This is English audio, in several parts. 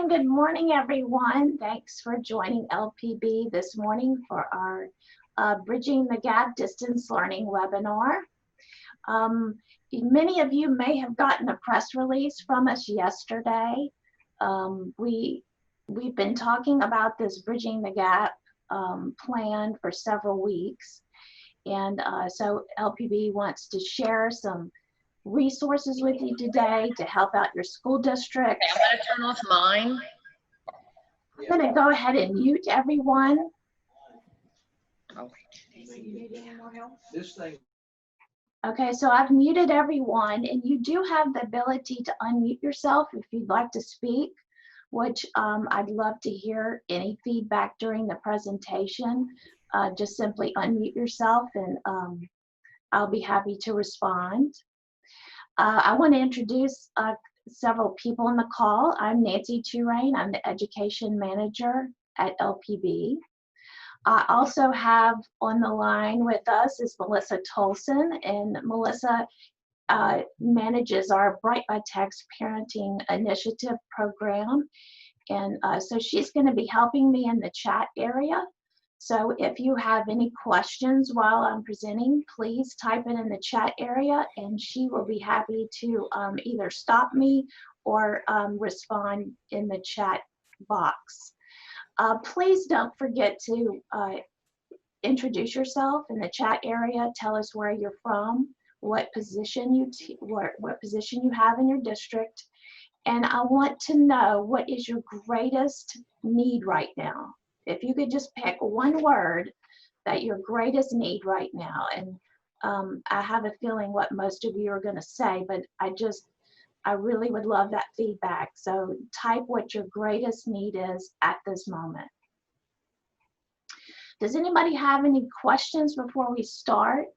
good morning, everyone. Thanks for joining LPB this morning for our Bridging the Gap Distance Learning webinar. Many of you may have gotten a press release from us yesterday. We've been talking about this Bridging the Gap plan for several weeks. And so LPB wants to share some resources with you today to help out your school district. Okay, I'm going to turn off mine. I'm going to go ahead and mute everyone. Okay, so I've muted everyone, and you do have the ability to unmute yourself if you'd like to speak, which I'd love to hear any feedback during the presentation. Just simply unmute yourself, and I'll be happy to respond. I want to introduce several people on the call. I'm Nancy Turain. I'm the Education Manager at LPB. I also have on the line with us is Melissa Tolson, and Melissa manages our Bright by Text Parenting Initiative program. And so she's going to be helping me in the chat area. So if you have any questions while I'm presenting, please type it in the chat area, and she will be happy to either stop me or respond in the chat box. Please don't forget to introduce yourself in the chat area. Tell us where you're from, what position you have in your district, and I want to know what is your greatest need right now. If you could just pick one word that your greatest need right now, and I have a feeling what most of you are going to say, but I really would love that feedback. So type what your greatest need is at this moment. Does anybody have any questions before we start?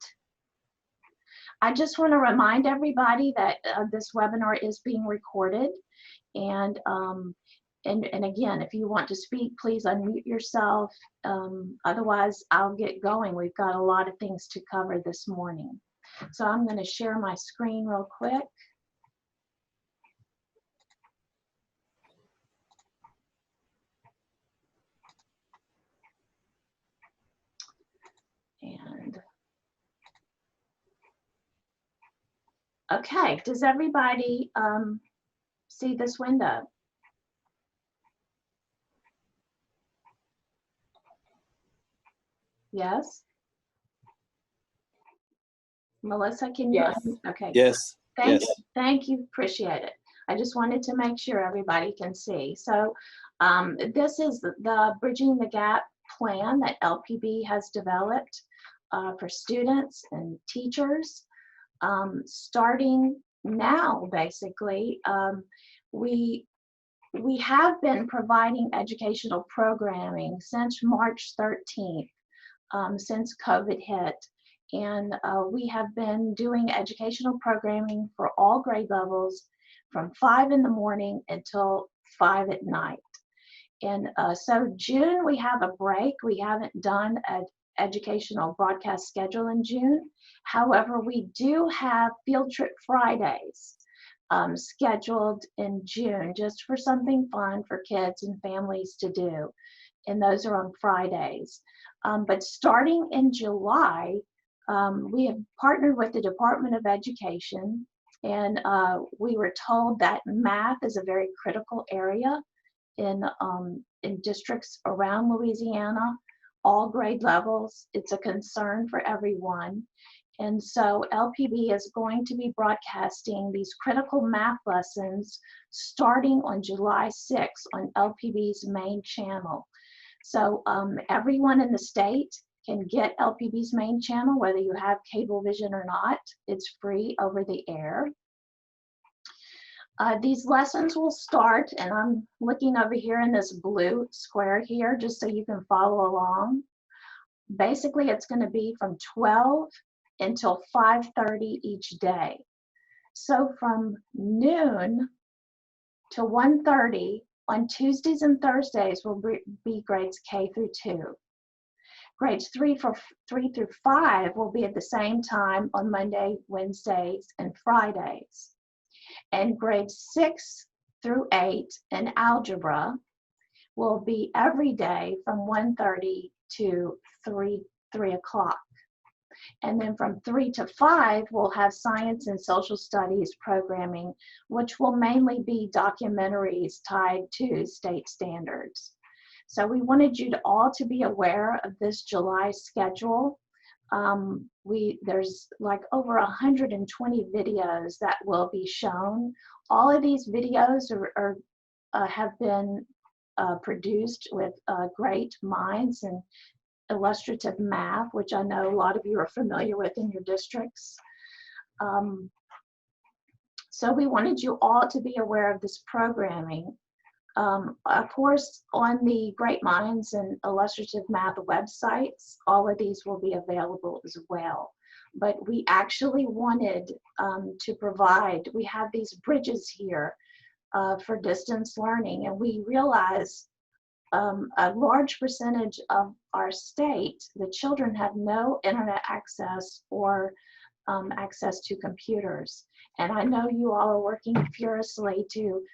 I just want to remind everybody that this webinar is being recorded, and again, if you want to speak, please unmute yourself. Otherwise, I'll get going. We've got a lot of things to cover this morning. So I'm going to share my screen real quick. And okay, does everybody see this window? Yes. Melissa, can you? Yes. Okay. Yes. Thank you. Appreciate it. I just wanted to make sure everybody can see. So this is the Bridging the Gap plan that LPB has developed for students and teachers. Starting now, basically, we have been providing educational programming since March 13th. Since COVID hit, and we have been doing educational programming for all grade levels from 5 in the morning until 5 at night. And so June we have a break. We haven't done an educational broadcast schedule in June. However, we do have Field Trip Fridays scheduled in June, just for something fun for kids and families to do. And those are on Fridays. But starting in July, we have partnered with the Department of Education, and we were told that math is a very critical area in districts around Louisiana, all grade levels. It's a concern for everyone. And so LPB is going to be broadcasting these critical math lessons starting on July 6th on LPB's main channel. So everyone in the state can get LPB's main channel, whether you have Cablevision or not. It's free over the air. These lessons will start, and I'm looking over here in this blue square here, just so you can follow along. Basically, it's going to be from 12 until 5:30 each day. So from noon to 1:30 on Tuesdays and Thursdays will be grades K through 2. Grades 3 through 5 will be at the same time on Monday, Wednesdays, and Fridays. And grades 6 through 8 in algebra will be every day from 1:30 to 3 o'clock. And then from 3 to 5, we'll have science and social studies programming, which will mainly be documentaries tied to state standards. So we wanted you to all to be aware of this July schedule. There's like over 120 videos that will be shown. All of these videos have been produced with great minds and illustrative math, which I know a lot of you are familiar with in your districts. So we wanted you all to be aware of this programming. Of course, on the Great Minds and Illustrative Math websites, all of these will be available as well. But we actually wanted to provide, we have these bridges here for distance learning, and we realize a large percentage of our state, the children have no internet access or access to computers. And I know you all are working furiously to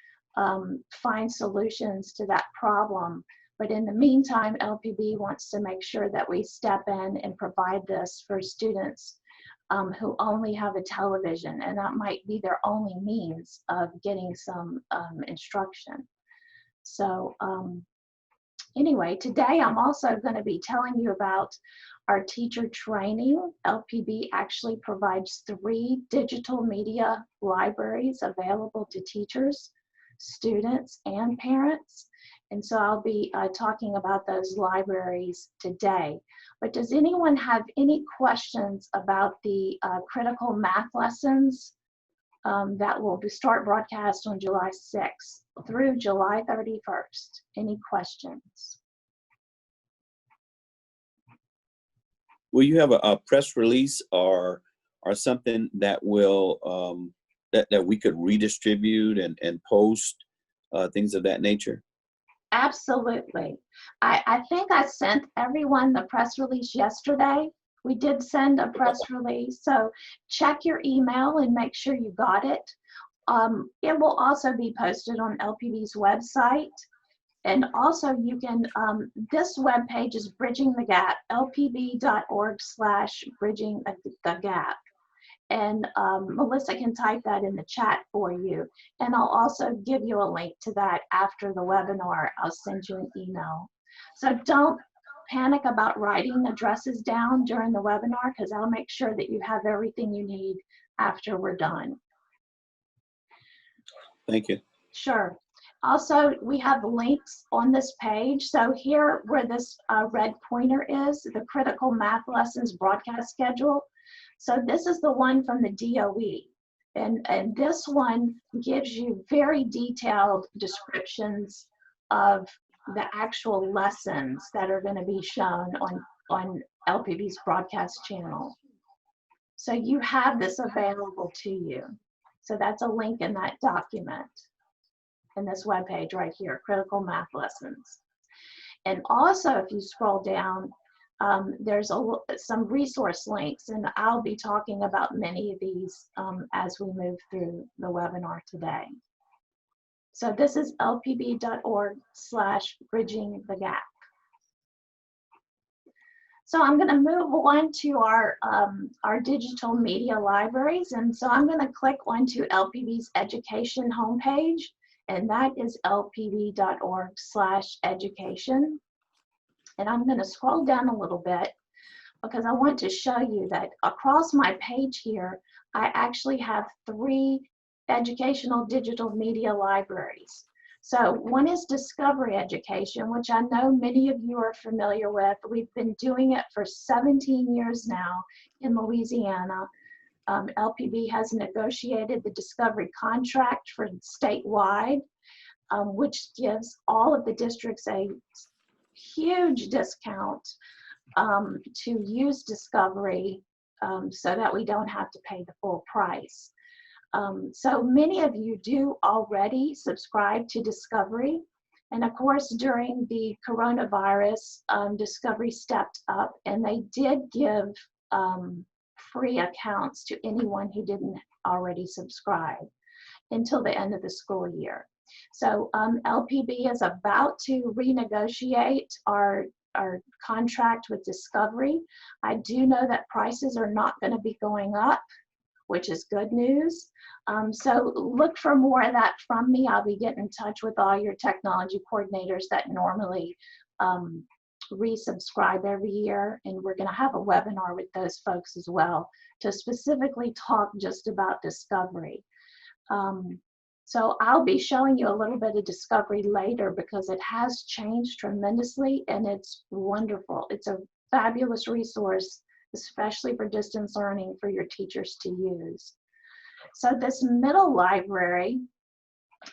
find solutions to that problem. But in the meantime, LPB wants to make sure that we step in and provide this for students who only have a television, and that might be their only means of getting some instruction. So anyway, today I'm also going to be telling you about our teacher training. LPB actually provides 3 digital media libraries available to teachers, students, and parents. And so I'll be talking about those libraries today. But does anyone have any questions about the critical math lessons that will start broadcast on July 6th through July 31st? Any questions? Will you have a press release or something that will that we could redistribute and post, things of that nature? Absolutely. I think I sent everyone the press release yesterday. We did send a press release, so check your email and make sure you got it. It will also be posted on LPB's website. And also you can, this webpage is Bridging the Gap, lpb.org/bridging the gap. And Melissa can type that in the chat for you. And I'll also give you a link to that after the webinar. I'll send you an email. So don't panic about writing addresses down during the webinar, because I'll make sure that you have everything you need after we're done. Thank you. Sure. Also, we have links on this page. So here where this red pointer is, the Critical Math Lessons broadcast schedule. So this is the one from the DOE. And this one gives you very detailed descriptions of the actual lessons that are going to be shown on LPB's broadcast channel. So you have this available to you. So that's a link in that document, in this webpage right here, Critical Math Lessons. And also, if you scroll down, there's some resource links, and I'll be talking about many of these as we move through the webinar today. So this is lpb.org/bridging the gap. So I'm going to move on to our digital media libraries, and so I'm going to click onto LPB's education homepage, and that is lpb.org/education. And I'm going to scroll down a little bit because I want to show you that across my page here, I actually have 3 educational digital media libraries. So one is Discovery Education, which I know many of you are familiar with. We've been doing it for 17 years now in Louisiana. LPB has negotiated the Discovery contract for statewide, which gives all of the districts a huge discount to use Discovery so that we don't have to pay the full price. So many of you do already subscribe to Discovery. And of course, during the coronavirus, Discovery stepped up and they did give free accounts to anyone who didn't already subscribe until the end of the school year. So LPB is about to renegotiate our contract with Discovery. I do know that prices are not going to be going up, which is good news. So look for more of that from me. I'll be getting in touch with all your technology coordinators that normally resubscribe every year, and we're going to have a webinar with those folks as well to specifically talk just about Discovery. So I'll be showing you a little bit of Discovery later because it has changed tremendously and it's wonderful. It's a fabulous resource, especially for distance learning for your teachers to use. So this middle library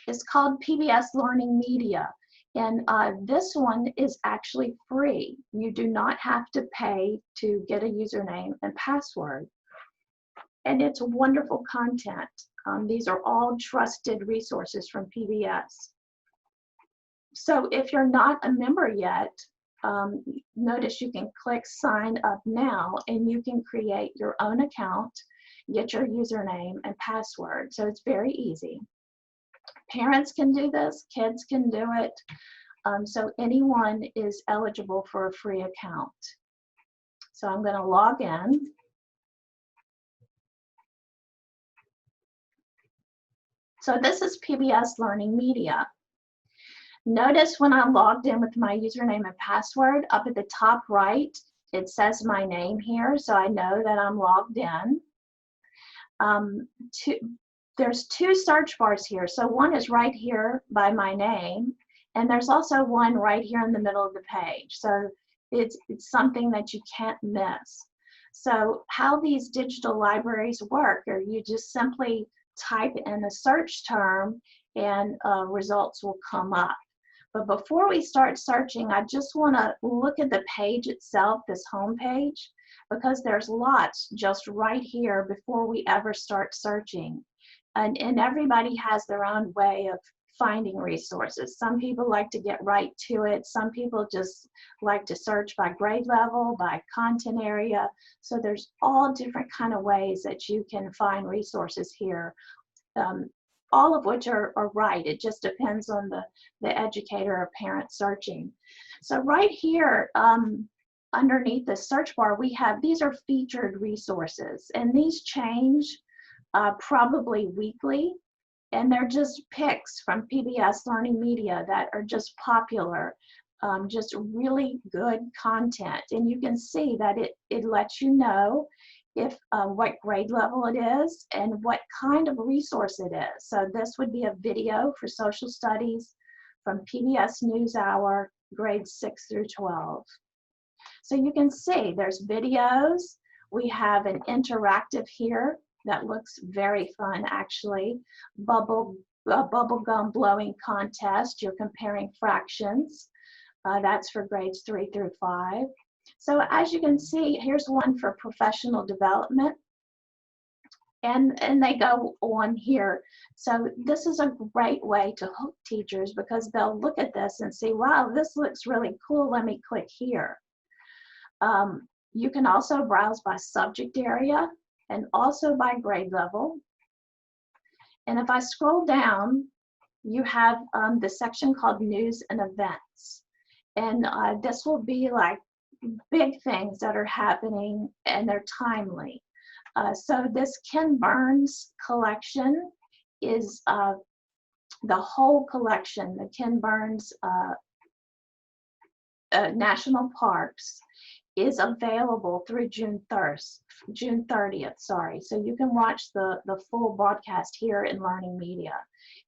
is called PBS Learning Media. And this one is actually free. You do not have to pay to get a username and password. And it's wonderful content. These are all trusted resources from PBS. So if you're not a member yet, notice you can click sign up now and you can create your own account, get your username and password. So it's very easy. Parents can do this, kids can do it. So anyone is eligible for a free account. So I'm going to log in. So this is PBS Learning Media. Notice when I'm logged in with my username and password, up at the top right, it says my name here, so I know that I'm logged in. There's two search bars here. So one is right here by my name, and there's also one right here in the middle of the page. So it's something that you can't miss. So how these digital libraries work, or you just simply type in a search term and results will come up. But before we start searching, I just want to look at the page itself, this home page, because there's lots just right here before we ever start searching. And everybody has their own way of finding resources. Some people like to get right to it. Some people just like to search by grade level, by content area. So there's all different kind of ways that you can find resources here, all of which are right. It just depends on the educator or parent searching. So right here, underneath the search bar, we have, these are featured resources, and these change probably weekly. And they're just picks from PBS Learning Media that are just popular, just really good content. And you can see that it lets you know if what grade level it is and what kind of resource it is. So this would be a video for social studies from PBS NewsHour, grades 6 through 12. So you can see there's videos. We have an interactive here that looks very fun, actually. Bubble gum blowing contest. You're comparing fractions. That's for grades 3 through 5. So as you can see, here's one for professional development. And they go on here. So this is a great way to hook teachers because they'll look at this and see, wow, this looks really cool. Let me click here. You can also browse by subject area and also by grade level. And if I scroll down, you have the section called News and Events. And this will be like big things that are happening and they're timely. So this Ken Burns collection is the whole collection, the Ken Burns National Parks is available through June 30th, sorry. So you can watch the full broadcast here in Learning Media.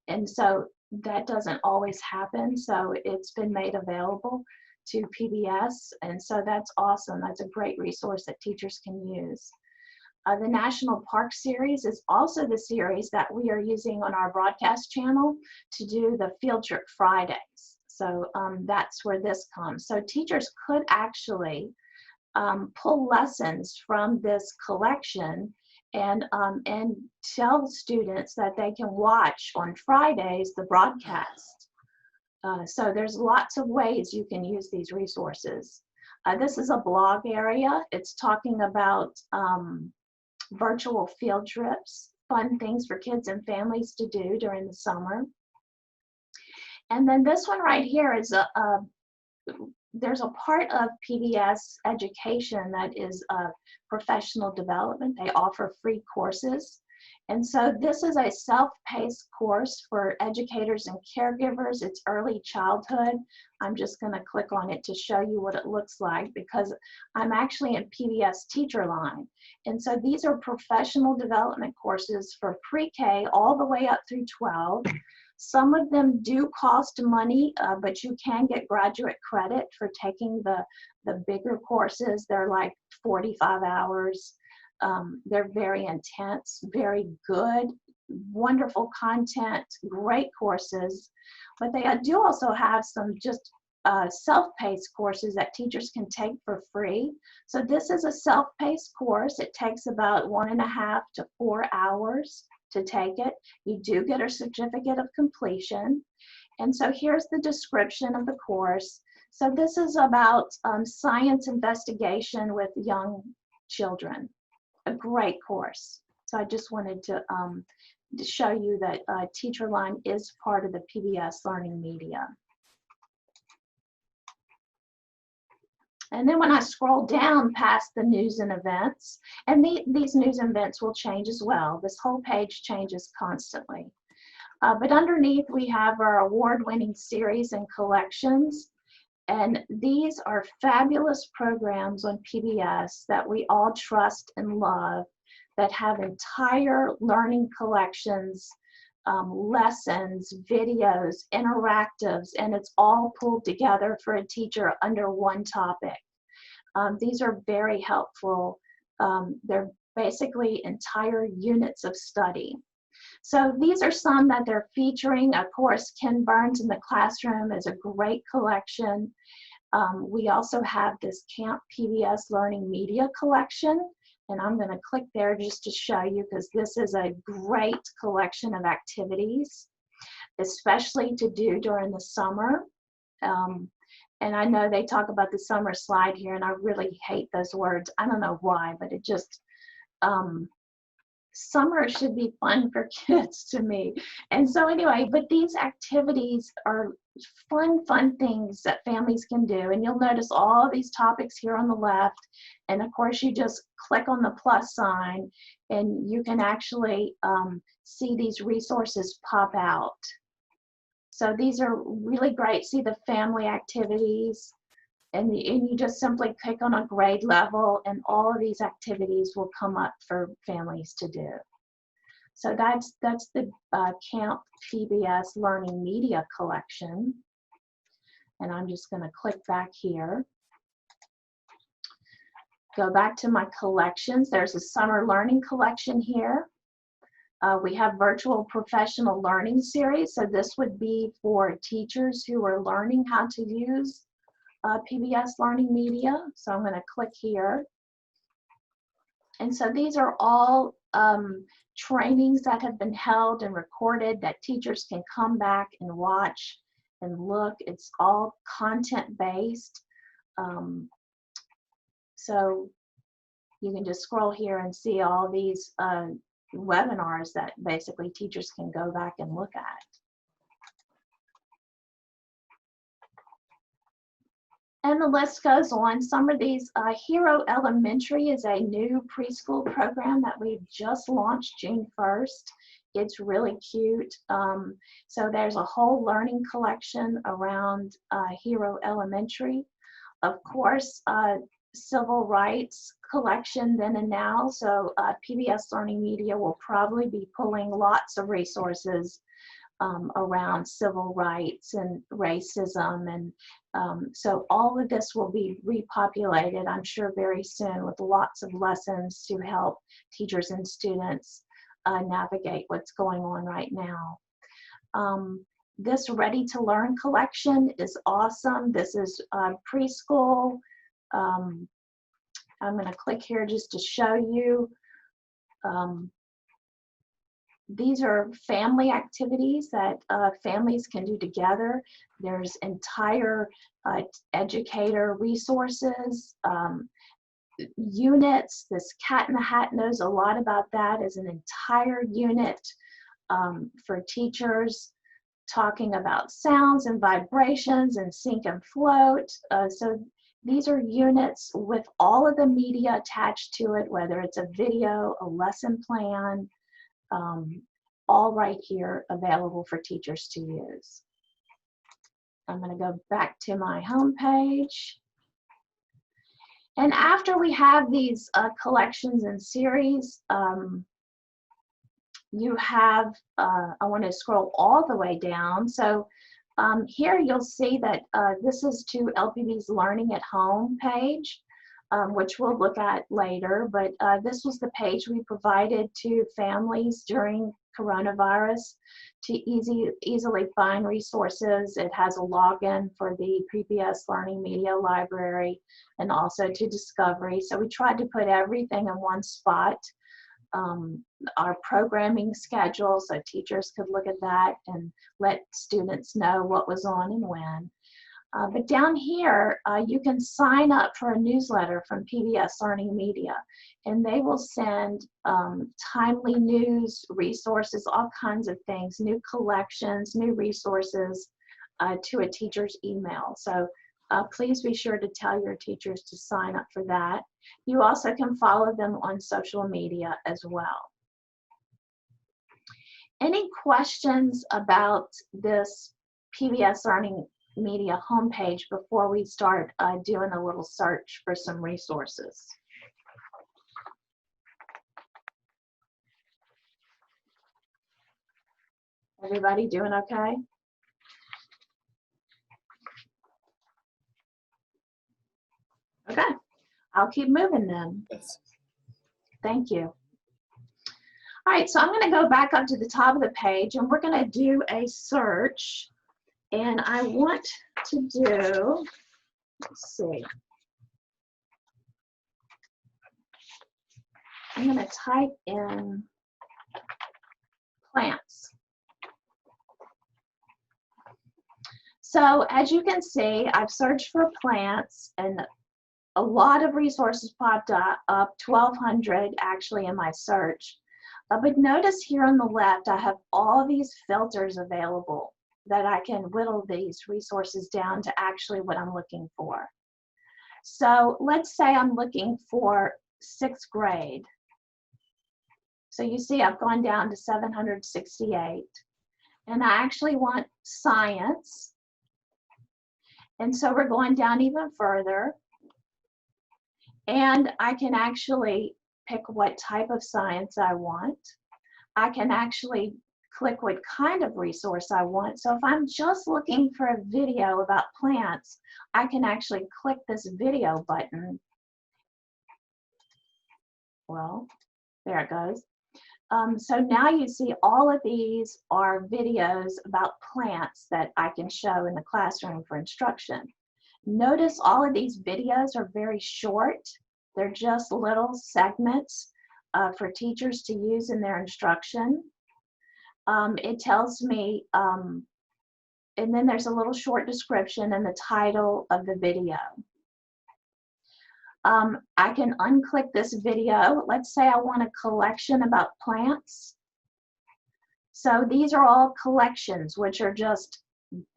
And so that doesn't always happen. So it's been made available to PBS. And so that's awesome. That's a great resource that teachers can use. The National Park Series is also the series that we are using on our broadcast channel to do the Field Trip Fridays. So that's where this comes. So teachers could actually pull lessons from this collection and tell students that they can watch on Fridays the broadcast. So there's lots of ways you can use these resources. This is a blog area. It's talking about virtual field trips, fun things for kids and families to do during the summer. And then this one right here is there's a part of PBS education that is professional development. They offer free courses. And so this is a self-paced course for educators and caregivers. It's early childhood. I'm just going to click on it to show you what it looks like because I'm actually in PBS teacher line. And so these are professional development courses for pre-K all the way up through 12. Some of them do cost money, but you can get graduate credit for taking the bigger courses. They're like 45 hours. They're very intense, very good, wonderful content, great courses. But they do also have some just self-paced courses that teachers can take for free. So this is a self-paced course. It takes about 1.5 to 4 hours to take it. You do get a certificate of completion. And so here's the description of the course. So this is about science investigation with young children. A great course. So I just wanted to show you that Teacher Line is part of the PBS Learning Media. And then when I scroll down past the news and events, and these news and events will change as well. This whole page changes constantly. But underneath we have our award-winning series and collections. And these are fabulous programs on PBS that we all trust and love that have entire learning collections, lessons, videos, interactives, and it's all pulled together for a teacher under one topic. These are very helpful. They're basically entire units of study. So these are some that they're featuring. Of course, Ken Burns in the Classroom is a great collection. We also have this Camp PBS Learning Media collection, and I'm going to click there just to show you because this is a great collection of activities, especially to do during the summer. And I know they talk about the summer slide here, and I really hate those words. I don't know why, but it just, summer should be fun for kids to me. And so anyway, but these activities are fun things that families can do. And you'll notice all these topics here on the left. And of course, you just click on the plus sign and you can actually see these resources pop out. So these are really great. See the family activities. And you just simply click on a grade level and all of these activities will come up for families to do. So that's the Camp PBS Learning Media collection. And I'm just going to click back here. Go back to my collections. There's a summer learning collection here. We have virtual professional learning series. So this would be for teachers who are learning how to use PBS Learning Media. So I'm going to click here. And so these are all trainings that have been held and recorded that teachers can come back and watch and look. It's all content-based. So you can just scroll here and see all these webinars that basically teachers can go back and look at. And the list goes on. Some of these, Hero Elementary is a new preschool program that we've just launched June 1st. It's really cute. So there's a whole learning collection around Hero Elementary. Of course, civil rights collection then and now. So PBS Learning Media will probably be pulling lots of resources around civil rights and racism, and so all of this will be repopulated, I'm sure, very soon with lots of lessons to help teachers and students navigate what's going on right now. This Ready to Learn collection is awesome. This is preschool. I'm going to click here just to show you. These are family activities that families can do together. There's entire educator resources, units. This Cat in the Hat knows a lot about that as an entire unit for teachers talking about sounds and vibrations and sync and float. So these are units with all of the media attached to it, whether it's a video, a lesson plan, all right here available for teachers to use. I'm going to go back to my home page. And after we have these collections and series, you have, I want to scroll all the way down. So here you'll see that this is to LPB's Learning at Home page, which we'll look at later. But this was the page we provided to families during coronavirus to easily find resources. It has a login for the PBS Learning Media Library and also to Discovery. So we tried to put everything in one spot. Our programming schedule, so teachers could look at that and let students know what was on and when. But down here, you can sign up for a newsletter from PBS Learning Media, and they will send timely news, resources, all kinds of things, new collections, new resources to a teacher's email. So please be sure to tell your teachers to sign up for that. You also can follow them on social media as well. Any questions about this PBS Learning Media homepage before we start doing a little search for some resources? Everybody doing okay? Okay, I'll keep moving then. Yes. Thank you. All right, so I'm going to go back up to the top of the page and we're going to do a search. And I want to do, let's see, I'm going to type in plants. So as you can see, I've searched for plants and a lot of resources popped up, 1,200 actually in my search. But notice here on the left, I have all these filters available that I can whittle these resources down to actually what I'm looking for. So let's say I'm looking for 6th grade. So you see I've gone down to 768. And I actually want science. And so we're going down even further. And I can actually pick what type of science I want. I can actually click what kind of resource I want. So if I'm just looking for a video about plants, I can actually click this video button. Well, there it goes. So now you see all of these are videos about plants that I can show in the classroom for instruction. Notice all of these videos are very short. They're just little segments for teachers to use in their instruction. It tells me, and then there's a little short description and the title of the video. I can unclick this video. Let's say I want a collection about plants. So these are all collections, which are just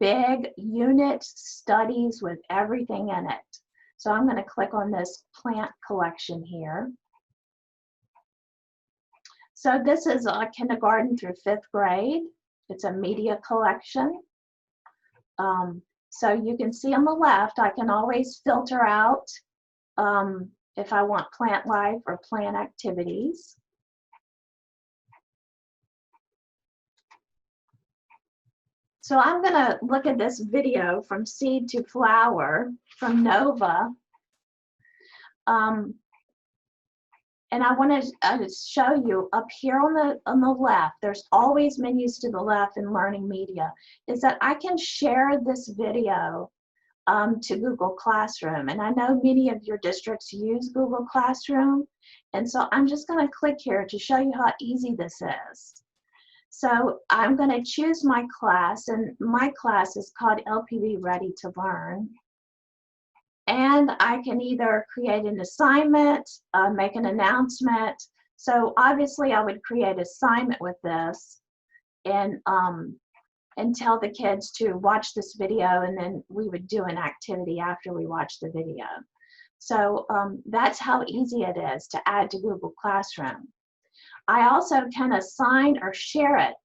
big unit studies with everything in it. So I'm going to click on this plant collection here. So this is kindergarten through 5th grade. It's a media collection. So you can see on the left, I can always filter out if I want plant life or plant activities. So I'm going to look at this video from Seed to Flower from Nova. And I want to show you up here on the left, there's always menus to the left in Learning Media, is that I can share this video to Google Classroom. And I know many of your districts use Google Classroom. And so I'm just going to click here to show you how easy this is. So I'm going to choose my class, and my class is called LPB Ready to Learn. And I can either create an assignment, make an announcement. So obviously I would create an assignment with this. And and tell the kids to watch this video, and then we would do an activity after we watched the video. So that's how easy it is to add to Google Classroom. I also can assign or share it.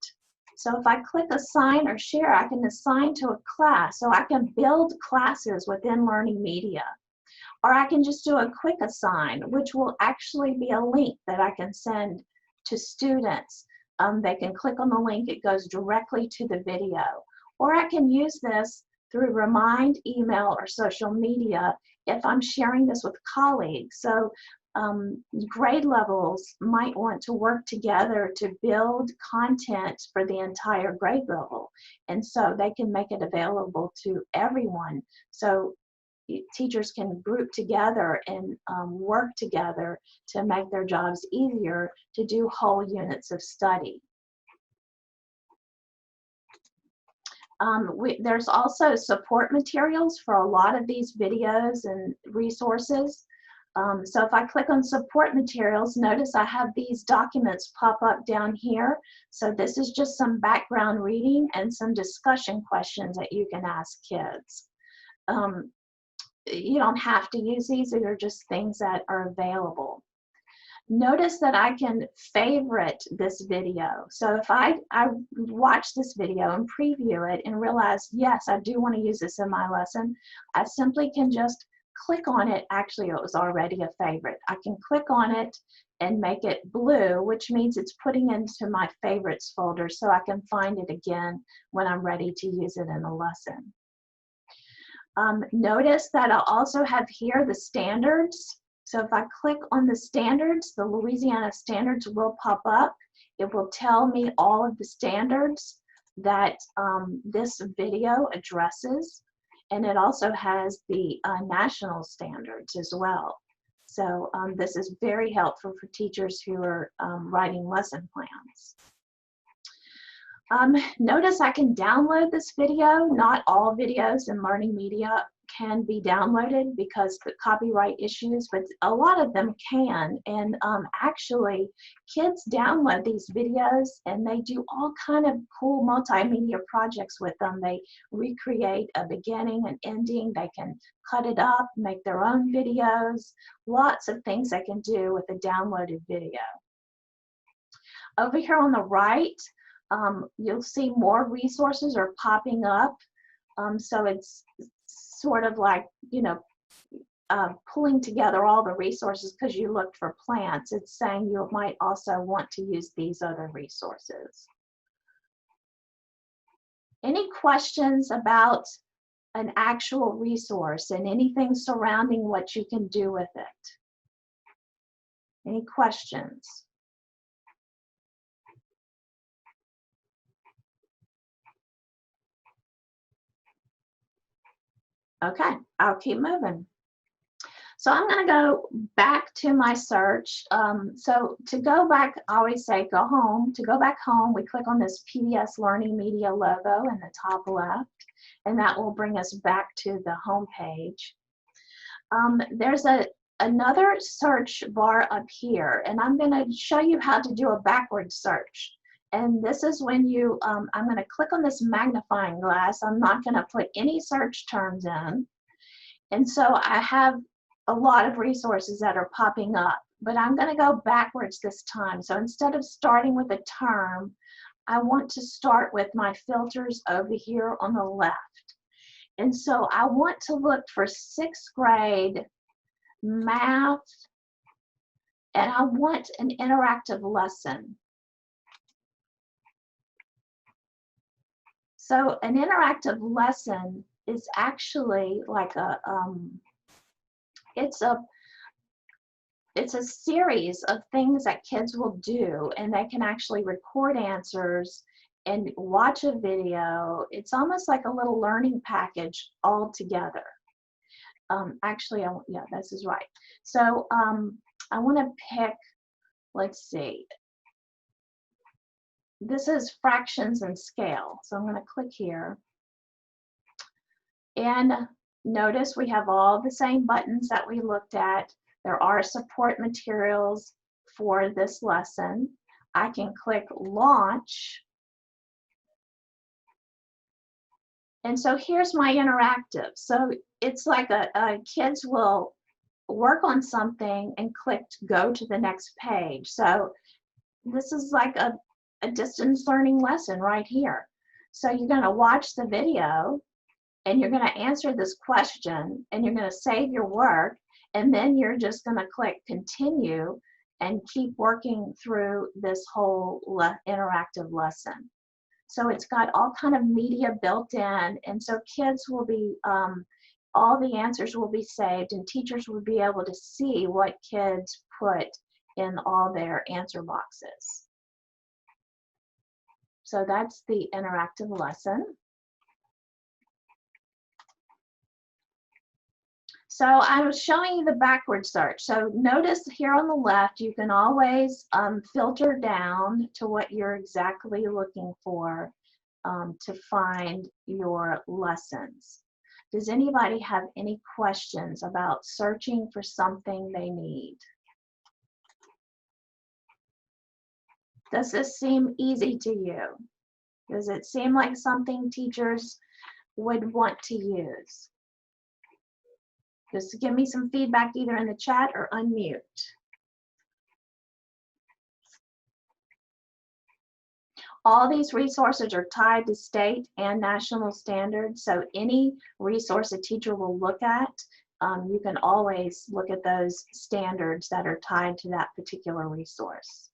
So if I click assign or share, I can assign to a class. So I can build classes within Learning Media. Or I can just do a quick assign, which will actually be a link that I can send to students. They can click on the link, it goes directly to the video. Or I can use this through Remind, email, or social media if I'm sharing this with colleagues. So grade levels might want to work together to build content for the entire grade level. And so they can make it available to everyone. So teachers can group together and work together to make their jobs easier to do whole units of study. There's also support materials for a lot of these videos and resources. So if I click on support materials, notice I have these documents pop up down here. So this is just some background reading and some discussion questions that you can ask kids. You don't have to use these, they're just things that are available. Notice that I can favorite this video. So if I watch this video and preview it and realize, yes, I do want to use this in my lesson, I simply can just click on it. Actually, it was already a favorite. I can click on it and make it blue, which means it's putting into my favorites folder so I can find it again when I'm ready to use it in a lesson. Notice that I also have here the standards. So if I click on the standards, the Louisiana standards will pop up. It will tell me all of the standards that this video addresses. And it also has the national standards as well. So this is very helpful for teachers who are writing lesson plans. Notice I can download this video. Not all videos in Learning Media can be downloaded because of the copyright issues, but a lot of them can. And actually, kids download these videos and they do all kind of cool multimedia projects with them. They recreate a beginning and ending. They can cut it up, make their own videos. Lots of things they can do with a downloaded video. Over here on the right, you'll see more resources are popping up. So it's sort of like, you know, pulling together all the resources because you looked for plants. It's saying you might also want to use these other resources. Any questions about an actual resource and anything surrounding what you can do with it? Any questions? Okay, I'll keep moving. So I'm going to go back to my search. So to go back, I always say go home. To go back home, we click on this PBS Learning Media logo in the top left, and that will bring us back to the home page. There's another search bar up here, and I'm going to show you how to do a backward search. And this is when you, I'm going to click on this magnifying glass. I'm not going to put any search terms in. And so I have a lot of resources that are popping up, but I'm going to go backwards this time. So instead of starting with a term, I want to start with my filters over here on the left. And so I want to look for 6th grade math, and I want an interactive lesson. So an interactive lesson is actually like a, it's a series of things that kids will do, and they can actually record answers and watch a video. It's almost like a little learning package all together. Actually, yeah, this is right. So I want to pick, let's see. This is fractions and scale. So I'm going to click here. And notice we have all the same buttons that we looked at. There are support materials for this lesson. I can click launch. And so here's my interactive. So it's like kids will work on something and click to go to the next page. So this is like a distance learning lesson right here. So you're going to watch the video and you're going to answer this question and you're going to save your work, and then you're just going to click continue and keep working through this whole interactive lesson. So it's got all kind of media built in, and so kids will be, all the answers will be saved, and teachers will be able to see what kids put in all their answer boxes. So that's the interactive lesson. So I was showing you the backward search. So notice here on the left, you can always filter down to what you're exactly looking for to find your lessons. Does anybody have any questions about searching for something they need? Does this seem easy to you? Does it seem like something teachers would want to use? Just give me some feedback either in the chat or unmute. All these resources are tied to state and national standards, so any resource a teacher will look at, you can always look at those standards that are tied to that particular resource.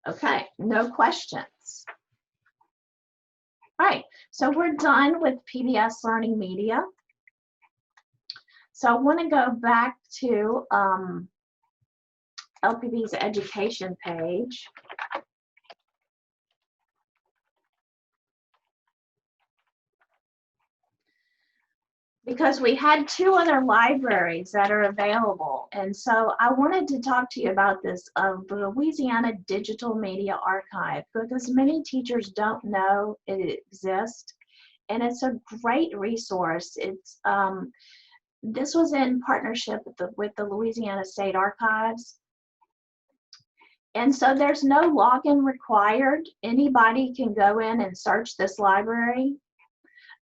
Okay, no questions. All right, so we're done with PBS Learning Media. So I want to go back to LPB's education page. Because we had 2 other libraries that are available. And so I wanted to talk to you about this the Louisiana Digital Media Archive, because many teachers don't know it exists. And it's a great resource. It's this was in partnership with the Louisiana State Archives. And so there's no login required. Anybody can go in and search this library.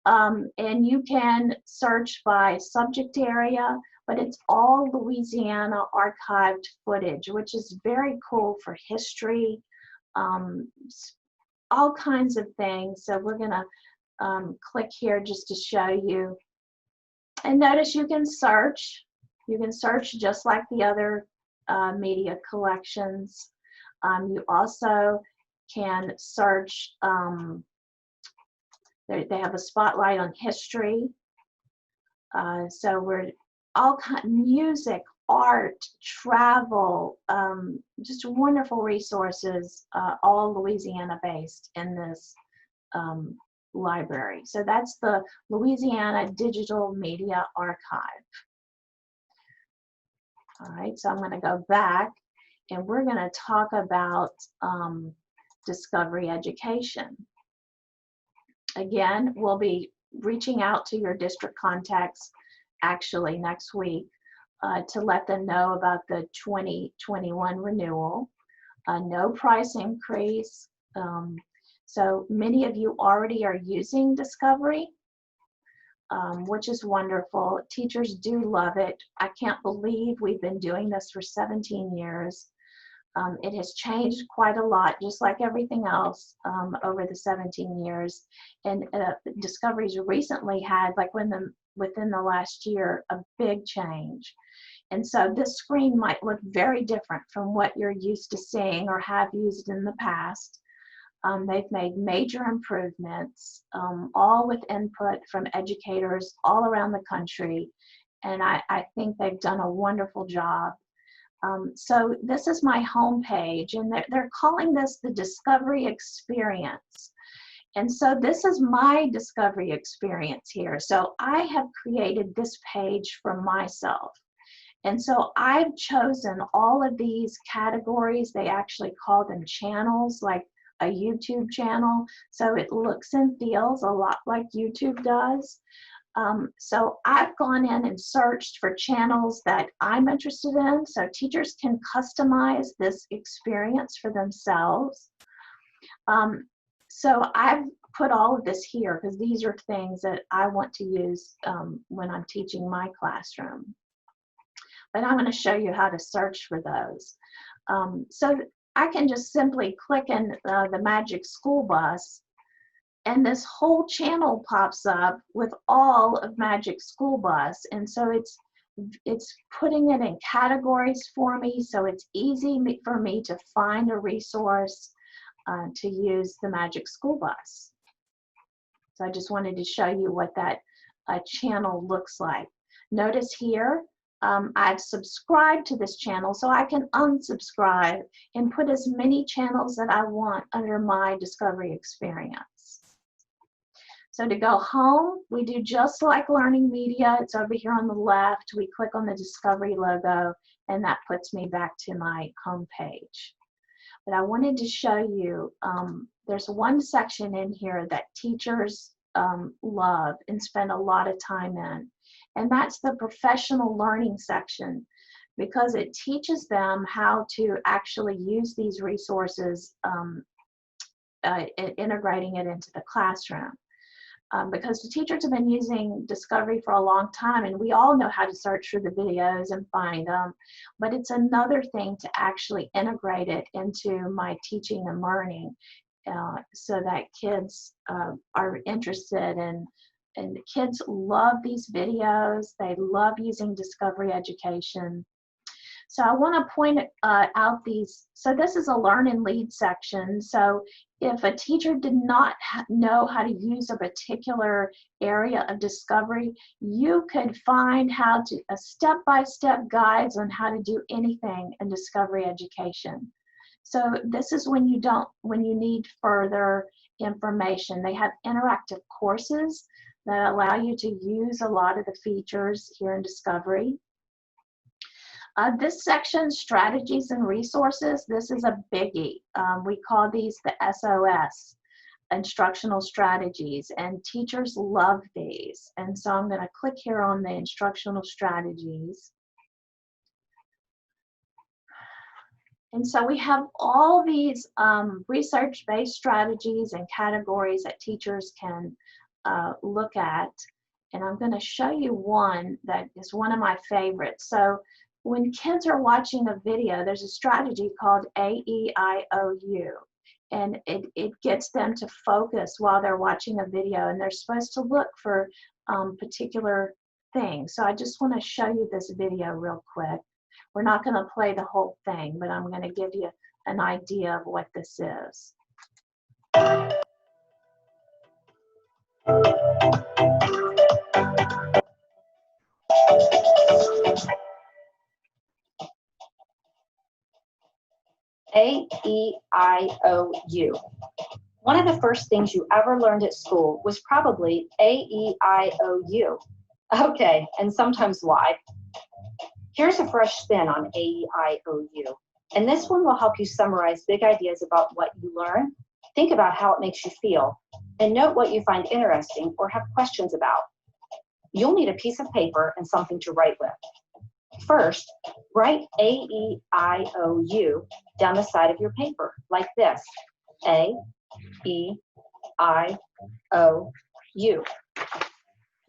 And you can search by subject area, but it's all Louisiana archived footage, which is very cool for history, all kinds of things. So we're gonna click here just to show you. And notice you can search. You can search just like the other media collections. You also can search, they have a spotlight on history. So we're all kind of music, art, travel, just wonderful resources, all Louisiana based in this library. So that's the Louisiana Digital Media Archive. All right, so I'm going to go back and we're going to talk about Discovery Education. Again, we'll be reaching out to your district contacts actually next week to let them know about the 2021 renewal. No price increase. So many of you already are using Discovery, which is wonderful. Teachers do love it. I can't believe we've been doing this for 17 years. It has changed quite a lot, just like everything else over the 17 years. And Discovery's recently had, like within the last year, a big change. And so this screen might look very different from what you're used to seeing or have used in the past. They've made major improvements, all with input from educators all around the country. And I think they've done a wonderful job. So this is my home page, and they're calling this the Discovery Experience. And so this is my Discovery experience here. So I have created this page for myself. And so I've chosen all of these categories. They actually call them channels, like a YouTube channel. So it looks and feels a lot like YouTube does. So I've gone in and searched for channels that I'm interested in, so teachers can customize this experience for themselves. So I've put all of this here because these are things that I want to use when I'm teaching my classroom. But I'm going to show you how to search for those. So I can just simply click in the Magic School Bus, and this whole channel pops up with all of Magic School Bus. And so it's putting it in categories for me, so it's easy for me to find a resource to use the Magic School Bus. So I just wanted to show you what that channel looks like. Notice here, I've subscribed to this channel, so I can unsubscribe and put as many channels that I want under my Discovery experience. So to go home, we do just like Learning Media. It's over here on the left. We click on the Discovery logo, and that puts me back to my home page. But I wanted to show you, there's one section in here that teachers love and spend a lot of time in, and that's the professional learning section, because it teaches them how to actually use these resources, integrating it into the classroom. Because the teachers have been using Discovery for a long time, and we all know how to search for the videos and find them, but it's another thing to actually integrate it into my teaching and learning so that kids are interested in, and the kids love these videos. They love using Discovery Education. So I want to point out these. So this is a Learn and Lead section. So if a teacher did not know how to use a particular area of Discovery, you could find how to step-by-step guides on how to do anything in Discovery Education. So this is when you need further information. They have interactive courses that allow you to use a lot of the features here in Discovery. This section, strategies and resources, this is a biggie. We call these the SOS, instructional strategies, and teachers love these. And so I'm going to click here on the instructional strategies. And so we have all these research-based strategies and categories that teachers can look at. And I'm going to show you one that is one of my favorites. So when kids are watching a video, there's a strategy called EIOU, and it gets them to focus while they're watching a video, and they're supposed to look for particular things. So I just want to show you this video real quick. We're not going to play the whole thing, but I'm going to give you an idea of what this is. EIOU. One of the first things you ever learned at school was probably EIOU. Okay, and sometimes why. Here's a fresh spin on EIOU, and this one will help you summarize big ideas about what you learn, think about how it makes you feel, and note what you find interesting or have questions about. You'll need a piece of paper and something to write with. First, write EIOU down the side of your paper, like this, EIOU.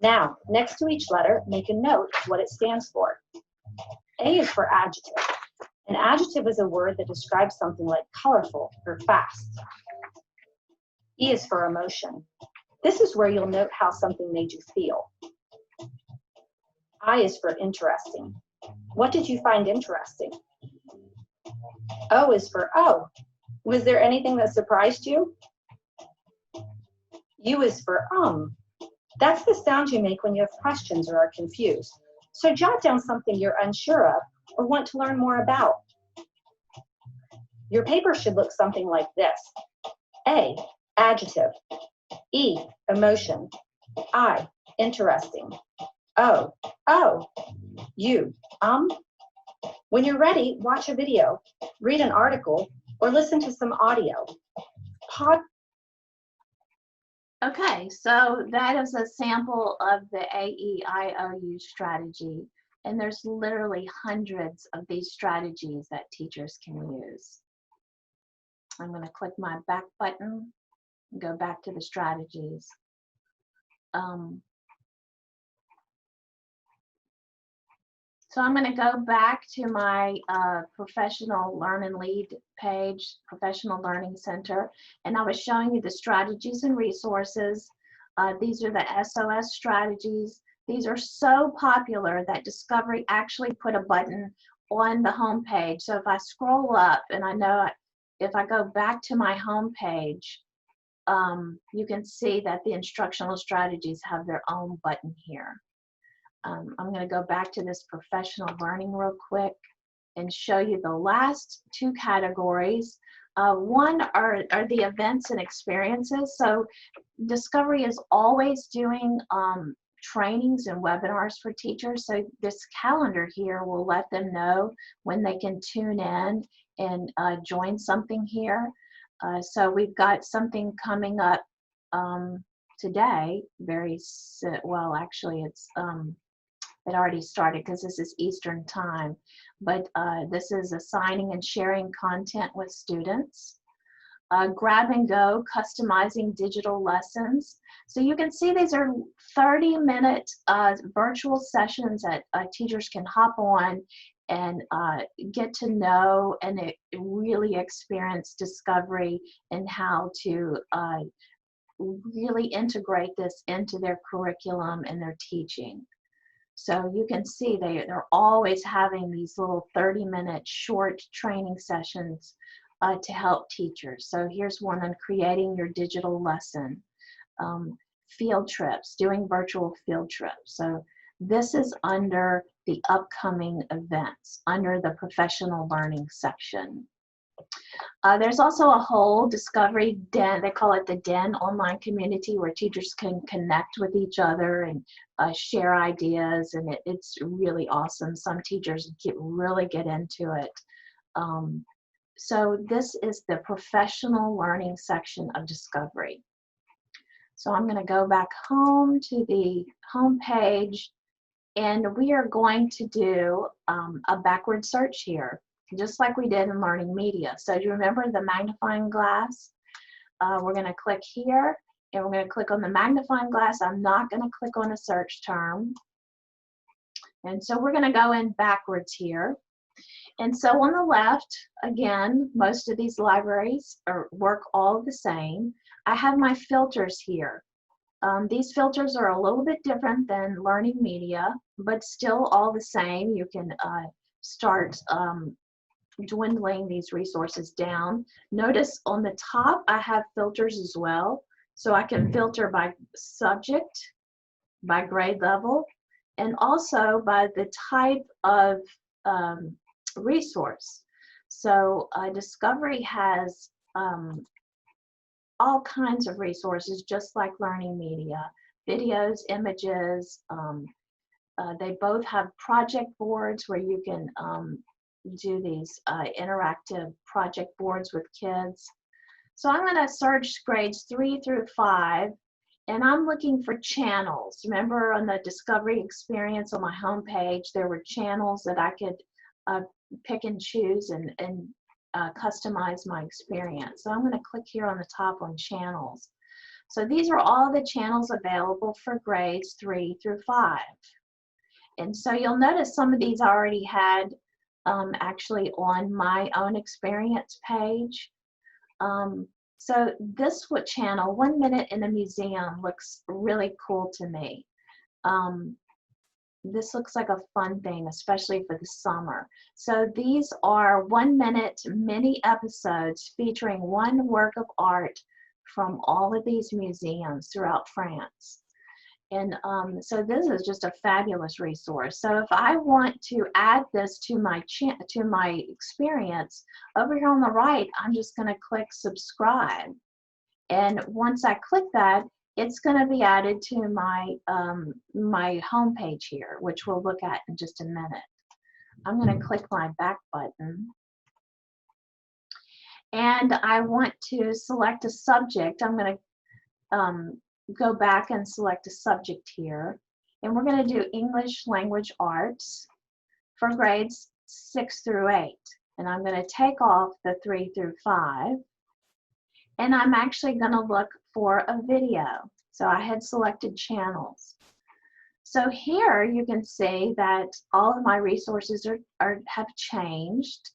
Now, next to each letter, make a note of what it stands for. A is for adjective. An adjective is a word that describes something like colorful or fast. E is for emotion. This is where you'll note how something made you feel. I is for interesting. What did you find interesting? O is for oh. Was there anything that surprised you? U is for That's the sound you make when you have questions or are confused. So jot down something you're unsure of or want to learn more about. Your paper should look something like this. A, adjective. E, emotion. I, interesting. O, oh. U, When you're ready, watch a video, read an article, or listen to some audio. Okay, so that is a sample of the AEIOU strategy, and there's literally hundreds of these strategies that teachers can use. I'm going to click my back button and go back to the strategies. So I'm going to go back to my professional learn and lead page, Professional Learning Center, and I was showing you the strategies and resources. These are the SOS strategies. These are so popular that Discovery actually put a button on the home page. So if I scroll up, and I know if I go back to my home page, you can see that the instructional strategies have their own button here. I'm going to go back to this professional learning real quick and show you the last two categories. One are the events and experiences. So Discovery is always doing trainings and webinars for teachers. So this calendar here will let them know when they can tune in and join something here. So we've got something coming up today. Well, actually, it already started because this is Eastern time, but this is assigning and sharing content with students. Grab and go, customizing digital lessons. So you can see these are 30-minute virtual sessions that teachers can hop on and get to know and really experience Discovery and how to really integrate this into their curriculum and their teaching. So you can see they're always having these little 30-minute short training sessions to help teachers. So here's one on creating your digital lesson, field trips, doing virtual field trips. So this is under the upcoming events, under the professional learning section. There's also a whole Discovery Den, they call it the Den online community, where teachers can connect with each other and share ideas, and it's really awesome. Some teachers really get into it. So this is the professional learning section of Discovery. So I'm going to go back home to the home page, and we are going to do a backward search here, just like we did in Learning Media. So do you remember the magnifying glass? We're going to click here, and we're going to click on the magnifying glass. I'm not going to click on a search term. And so we're going to go in backwards here. And so on the left, again, most of these libraries work all the same. I have my filters here. These filters are a little bit different than Learning Media, but still all the same. You can start dwindling these resources down. Notice on the top I have filters as well. So I can filter by subject, by grade level, and also by the type of resource. So Discovery has all kinds of resources, just like Learning Media, videos, images. They both have project boards where you can do these interactive project boards with kids. So I'm going to search grades 3 through 5, and I'm looking for channels. Remember on the Discovery experience on my homepage, there were channels that I could pick and choose and customize my experience. So I'm going to click here on the top on channels. So these are all the channels available for grades 3 through 5. And so you'll notice some of these I already had actually on my own experience page. So this channel, 1 Minute in a Museum, looks really cool to me. This looks like a fun thing, especially for the summer. So these are 1-minute mini episodes featuring one work of art from all of these museums throughout France. And so this is just a fabulous resource. So if I want to add this to my experience, over here on the right, I'm just going to click subscribe. And once I click that, it's going to be added to my my home page here, which we'll look at in just a minute. I'm going to click my back button. And I want to select a subject. I'm going to go back and select a subject here. And we're going to do English Language Arts for grades 6 through 8. And I'm going to take off the 3 through 5. And I'm actually going to look for a video. So I had selected channels. So here you can see that all of my resources have changed.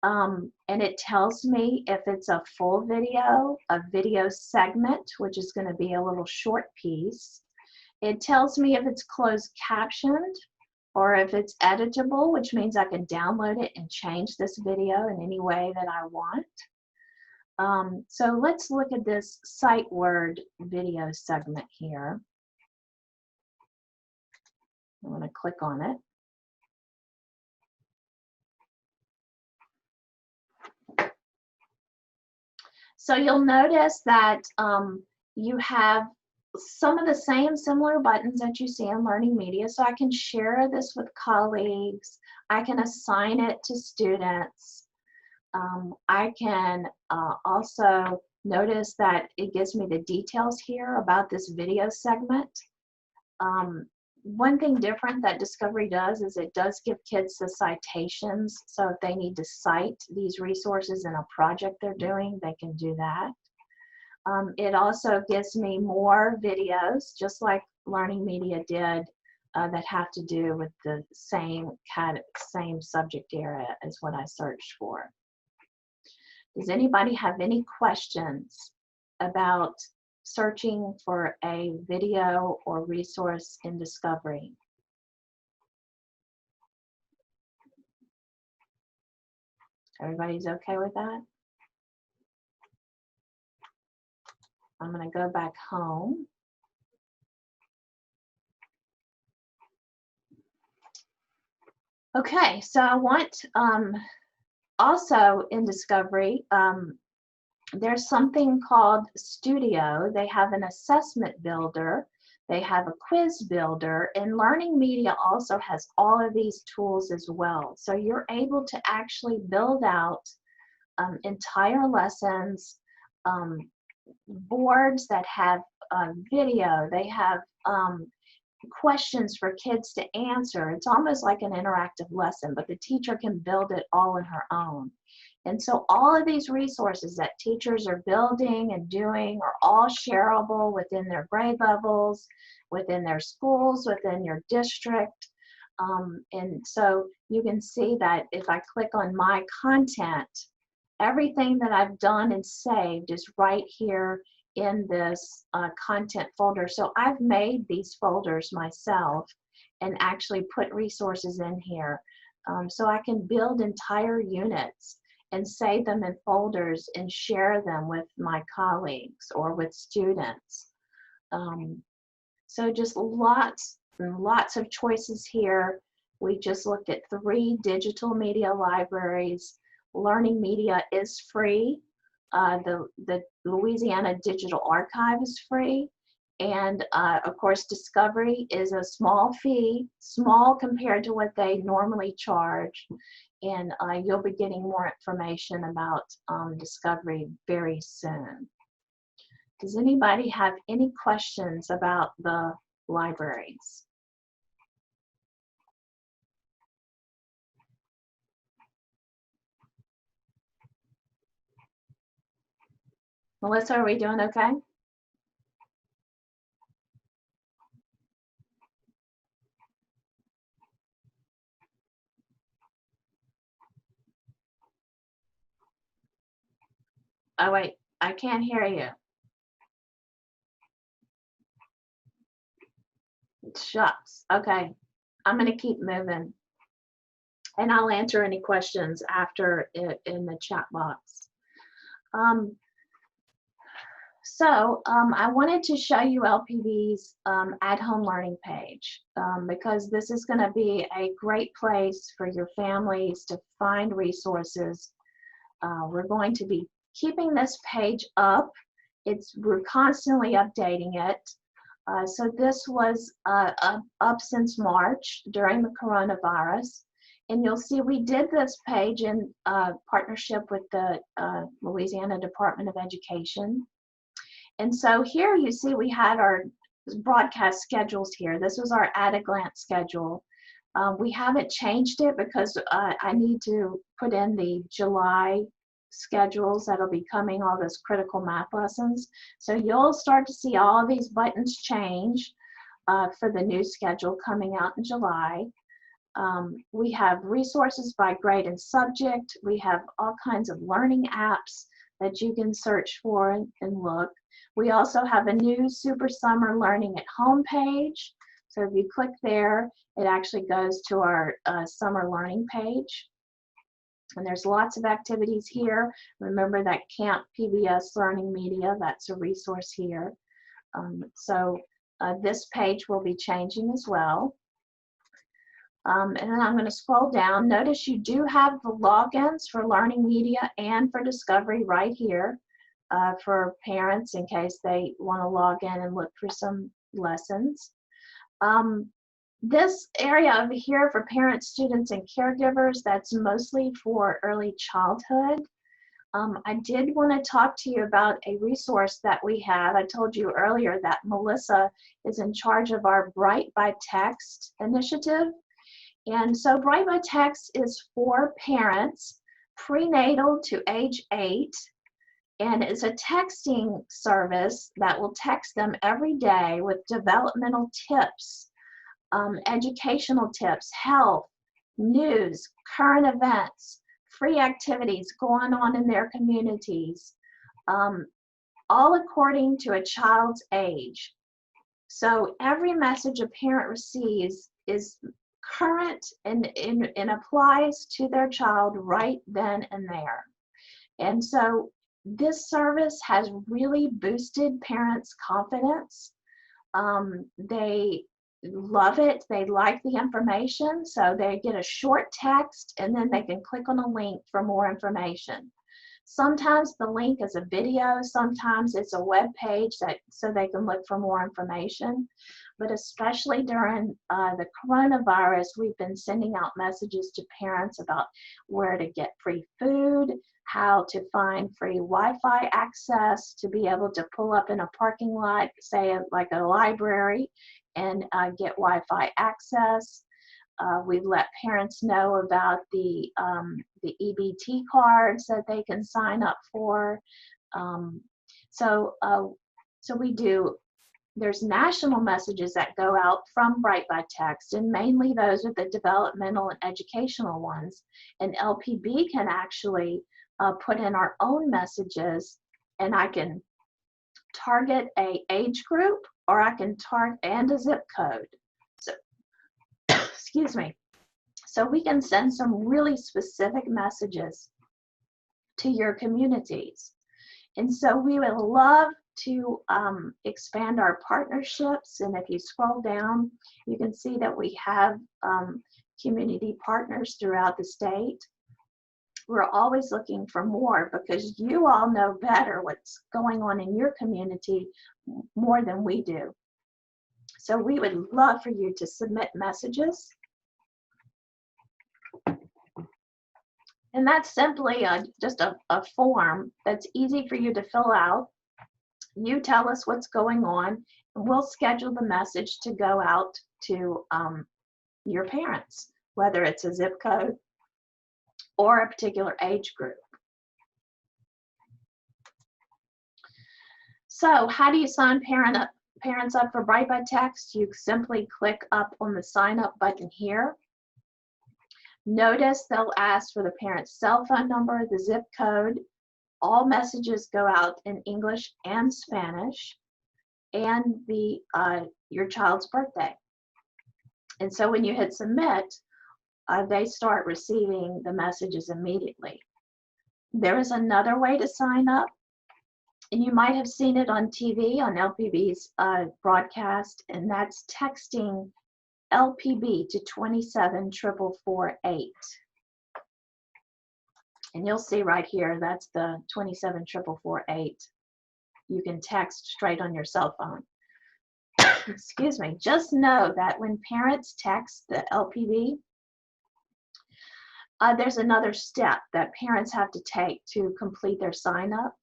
And it tells me if it's a full video, a video segment, which is going to be a little short piece. It tells me if it's closed captioned or if it's editable, which means I can download it and change this video in any way that I want. So let's look at this sight word video segment here. I'm going to click on it. So you'll notice that you have some of the same similar buttons that you see in Learning Media. So I can share this with colleagues. I can assign it to students. I can also notice that it gives me the details here about this video segment. One thing different that Discovery does is it does give kids the citations. So if they need to cite these resources in a project they're doing, they can do that. It also gives me more videos, just like Learning Media did, that have to do with the same subject area as what I searched for. Does anybody have any questions about searching for a video or resource in Discovery? Everybody's okay with that? I'm going to go back home. Okay, so I want also in Discovery, there's something called Studio. They have an assessment builder. They have a quiz builder, and Learning Media also has all of these tools as well. So you're able to actually build out entire lessons, boards that have video. They have questions for kids to answer. It's almost like an interactive lesson, but the teacher can build it all on her own. And so all of these resources that teachers are building and doing are all shareable within their grade levels, within their schools, within your district. And so you can see that if I click on My Content, everything that I've done and saved is right here in this content folder. So I've made these folders myself and actually put resources in here. So I can build entire units and save them in folders and share them with my colleagues or with students. So just lots and lots of choices here. We just looked at 3 digital media libraries. Learning Media is free. The Louisiana Digital Archive is free. And of course, Discovery is a small fee, small compared to what they normally charge. And you'll be getting more information about Discovery very soon. Does anybody have any questions about the libraries? Melissa, are we doing okay? Oh, wait, I can't hear you. Shucks. Okay, I'm going to keep moving. And I'll answer any questions after it in the chat box. I wanted to show you LPB's at-home learning page because this is going to be a great place for your families to find resources. We're going to be keeping this page up. We're constantly updating it. So this was up since March during the coronavirus. And you'll see we did this page in partnership with the Louisiana Department of Education. And so here you see we had our broadcast schedules here. This was our at-a-glance schedule. We haven't changed it because I need to put in the July schedules that'll be coming, all those critical math lessons. So you'll start to see all of these buttons change for the new schedule coming out in July. We have resources by grade and subject. We have all kinds of learning apps that you can search for and look. We also have a new Super Summer Learning at Home page. So if you click there, it actually goes to our summer learning page. And there's lots of activities here. Remember that Camp PBS Learning Media, that's a resource here. This page will be changing as well. And then I'm going to scroll down. Notice you do have the logins for Learning Media and for Discovery right here for parents in case they want to log in and look for some lessons. This area over here for parents, students, and caregivers, that's mostly for early childhood. I did want to talk to you about a resource that we have. I told you earlier that Melissa is in charge of our Bright by Text initiative. And so Bright by Text is for parents prenatal to age 8, and it's a texting service that will text them every day with developmental tips, educational tips, health, news, current events, free activities going on in their communities, all according to a child's age. So every message a parent receives is current and applies to their child right then and there. And so this service has really boosted parents' confidence. They love it. They like the information. So they get a short text and then they can click on a link for more information. Sometimes the link is a video, sometimes it's a web page so they can look for more information. But especially during the coronavirus, we've been sending out messages to parents about where to get free food, how to find free Wi-Fi access to be able to pull up in a parking lot, say like a library, and get Wi-Fi access. We've let parents know about the EBT cards that they can sign up for. So we do. There's national messages that go out from Bright by Text, and mainly those are the developmental and educational ones. And LPB can actually put in our own messages, and I can target a age group, or I can target and a zip code. So, excuse me. So we can send some really specific messages to your communities. And so we would love to expand our partnerships. And if you scroll down, you can see that we have community partners throughout the state. We're always looking for more because you all know better what's going on in your community more than we do. So we would love for you to submit messages. And that's simply just a form that's easy for you to fill out. You tell us what's going on, and we'll schedule the message to go out to your parents, whether it's a zip code or a particular age group. So how do you sign parents up for Bright by Text? You simply click up on the sign up button here. Notice they'll ask for the parent's cell phone number, the zip code. All messages go out in English and Spanish, and your child's birthday. And so when you hit submit, they start receiving the messages immediately. There is another way to sign up, and you might have seen it on TV on LPB's broadcast, and that's texting LPB to 27448. And you'll see right here, that's the 27448. You can text straight on your cell phone. Excuse me. Just know that when parents text the LPB, there's another step that parents have to take to complete their sign up.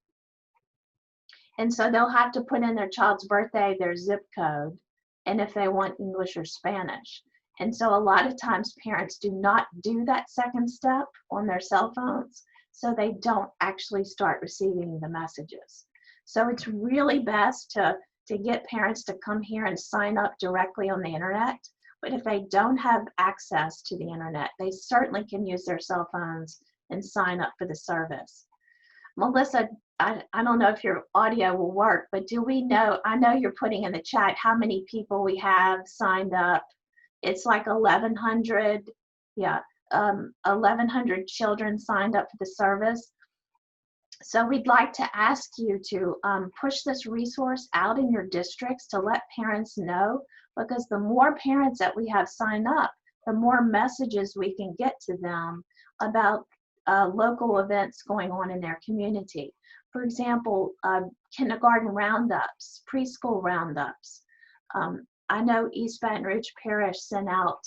And so they'll have to put in their child's birthday, their zip code, and if they want English or Spanish. And so a lot of times parents do not do that second step on their cell phones, so they don't actually start receiving the messages. So it's really best to get parents to come here and sign up directly on the internet. But if they don't have access to the internet, they certainly can use their cell phones and sign up for the service. Melissa, I don't know if your audio will work, but do we know, I know you're putting in the chat how many people we have signed up. It's like 1,100, yeah, 1,100 children signed up for the service. So we'd like to ask you to push this resource out in your districts to let parents know, because the more parents that we have sign up, the more messages we can get to them about local events going on in their community. For example, kindergarten roundups, preschool roundups. I know East Baton Rouge Parish sent out,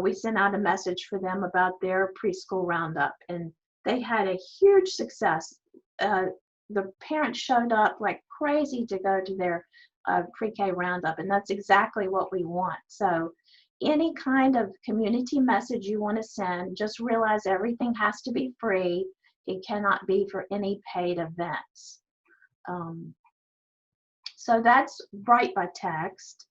we sent out a message for them about their preschool roundup, and they had a huge success. The parents showed up like crazy to go to their pre-K roundup, and that's exactly what we want. So any kind of community message you want to send, just realize everything has to be free. It cannot be for any paid events. So that's Write by Text.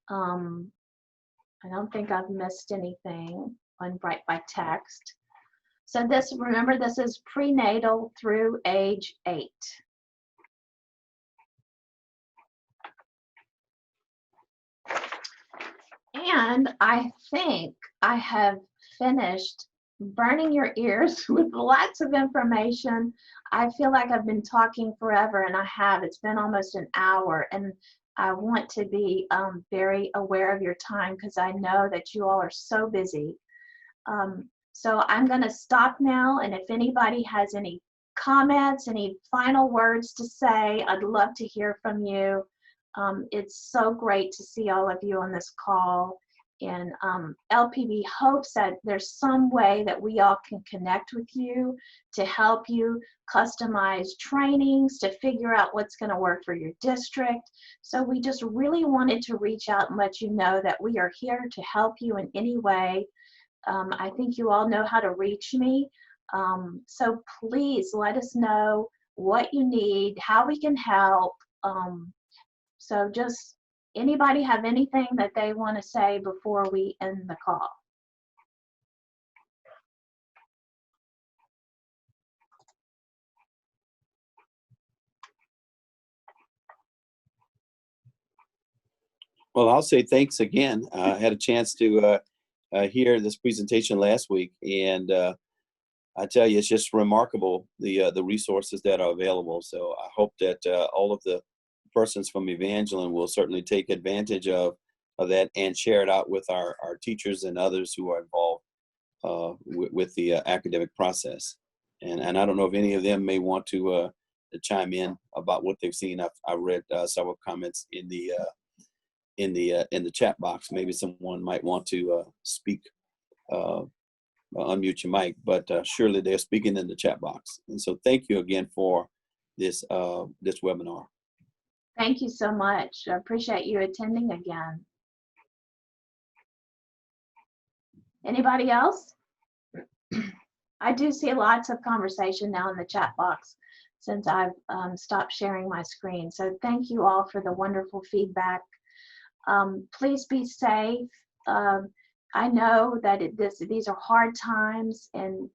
I don't think I've missed anything on Write by Text. So this, remember, this is prenatal through age 8. And I think I have finished burning your ears with lots of information. I feel like I've been talking forever, and I have. It's been almost an hour, and I want to be very aware of your time because I know that you all are so busy. So I'm going to stop now, and if anybody has any comments, any final words to say, I'd love to hear from you. It's so great to see all of you on this call, and LPB hopes that there's some way that we all can connect with you to help you customize trainings, to figure out what's going to work for your district. So we just really wanted to reach out and let you know that we are here to help you in any way. I think you all know how to reach me. So please let us know what you need, how we can help. So just anybody have anything that they want to say before we end the call? Well, I'll say thanks again. I had a chance to hear this presentation last week, and I tell you, it's just remarkable, the resources that are available. So I hope that all of the persons from Evangeline will certainly take advantage of that and share it out with our teachers and others who are involved with the academic process. And I don't know if any of them may want to chime in about what they've seen. I read several comments in the chat box. Maybe someone might want to speak, unmute your mic, but surely they're speaking in the chat box. And so thank you again for this webinar. Thank you so much. I appreciate you attending again. Anybody else? I do see lots of conversation now in the chat box since I've stopped sharing my screen. So thank you all for the wonderful feedback. Please be safe. I know that these are hard times, and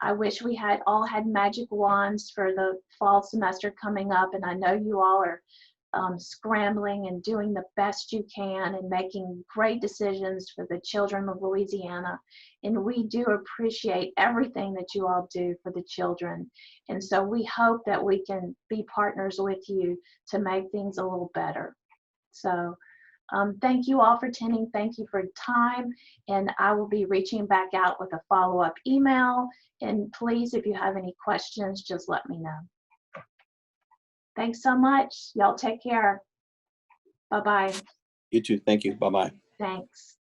I wish we all had magic wands for the fall semester coming up, and I know you all are scrambling and doing the best you can and making great decisions for the children of Louisiana. And we do appreciate everything that you all do for the children. And so we hope that we can be partners with you to make things a little better. So thank you all for attending. Thank you for your time. And I will be reaching back out with a follow-up email. And please, if you have any questions, just let me know. Thanks so much. Y'all take care. Bye-bye. You too. Thank you. Bye-bye. Thanks.